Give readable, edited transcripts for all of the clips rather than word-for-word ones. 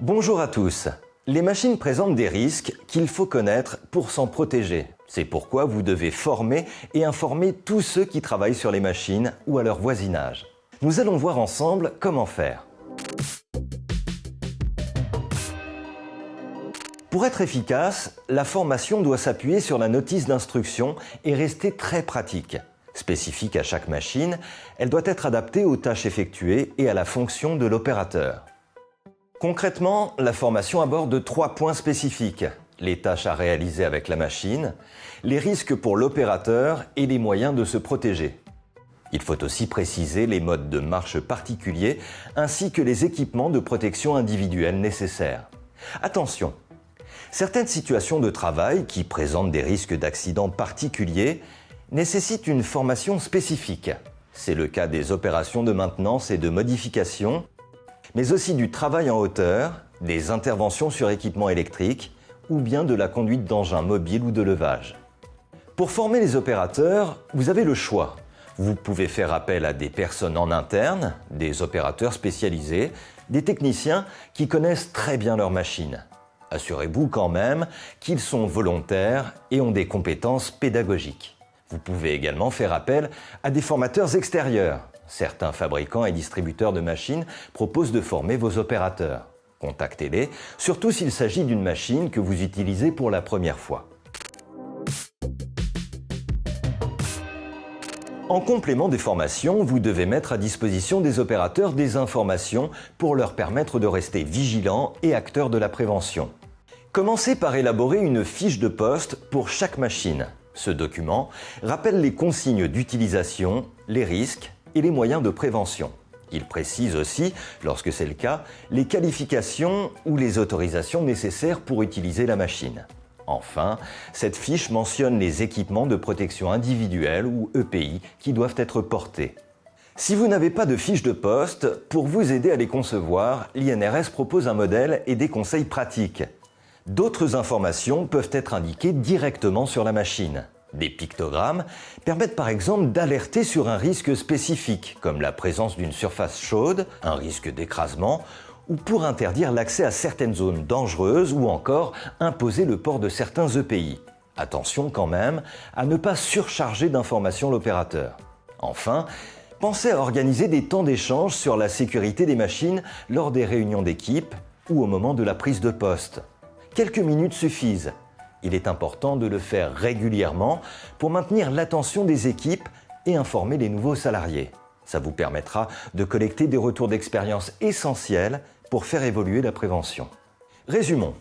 Bonjour à tous. Les machines présentent des risques qu'il faut connaître pour s'en protéger. C'est pourquoi vous devez former et informer tous ceux qui travaillent sur les machines ou à leur voisinage. Nous allons voir ensemble comment faire. Pour être efficace, la formation doit s'appuyer sur la notice d'instruction et rester très pratique. Spécifique à chaque machine, elle doit être adaptée aux tâches effectuées et à la fonction de l'opérateur. Concrètement, la formation aborde 3 points spécifiques: les tâches à réaliser avec la machine, les risques pour l'opérateur et les moyens de se protéger. Il faut aussi préciser les modes de marche particuliers ainsi que les équipements de protection individuelle nécessaires. Attention! Certaines situations de travail qui présentent des risques d'accident particuliers nécessitent une formation spécifique. C'est le cas des opérations de maintenance et de modification, mais aussi du travail en hauteur, des interventions sur équipements électriques ou bien de la conduite d'engins mobiles ou de levage. Pour former les opérateurs, vous avez le choix. Vous pouvez faire appel à des personnes en interne, des opérateurs spécialisés, des techniciens qui connaissent très bien leur machine. Assurez-vous quand même qu'ils sont volontaires et ont des compétences pédagogiques. Vous pouvez également faire appel à des formateurs extérieurs. Certains fabricants et distributeurs de machines proposent de former vos opérateurs. Contactez-les, surtout s'il s'agit d'une machine que vous utilisez pour la première fois. En complément des formations, vous devez mettre à disposition des opérateurs des informations pour leur permettre de rester vigilants et acteurs de la prévention. Commencez par élaborer une fiche de poste pour chaque machine. Ce document rappelle les consignes d'utilisation, les risques et les moyens de prévention. Il précise aussi, lorsque c'est le cas, les qualifications ou les autorisations nécessaires pour utiliser la machine. Enfin, cette fiche mentionne les équipements de protection individuelle ou EPI qui doivent être portés. Si vous n'avez pas de fiche de poste, pour vous aider à les concevoir, l'INRS propose un modèle et des conseils pratiques. D'autres informations peuvent être indiquées directement sur la machine. Des pictogrammes permettent par exemple d'alerter sur un risque spécifique, comme la présence d'une surface chaude, un risque d'écrasement, ou pour interdire l'accès à certaines zones dangereuses ou encore imposer le port de certains EPI. Attention quand même à ne pas surcharger d'informations l'opérateur. Enfin, pensez à organiser des temps d'échange sur la sécurité des machines lors des réunions d'équipe ou au moment de la prise de poste. Quelques minutes suffisent. Il est important de le faire régulièrement pour maintenir l'attention des équipes et informer les nouveaux salariés. Ça vous permettra de collecter des retours d'expérience essentiels pour faire évoluer la prévention. Résumons.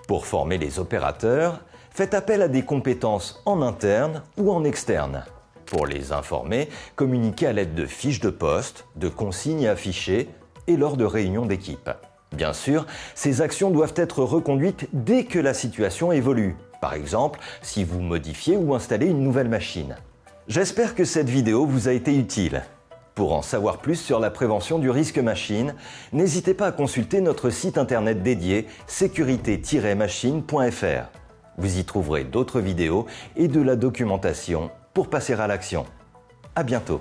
Pour former les opérateurs, faites appel à des compétences en interne ou en externe. Pour les informer, communiquez à l'aide de fiches de poste, de consignes affichées et lors de réunions d'équipe. Bien sûr, ces actions doivent être reconduites dès que la situation évolue. Par exemple, si vous modifiez ou installez une nouvelle machine. J'espère que cette vidéo vous a été utile. Pour en savoir plus sur la prévention du risque machine, n'hésitez pas à consulter notre site internet dédié sécurité-machine.fr. Vous y trouverez d'autres vidéos et de la documentation pour passer à l'action. À bientôt.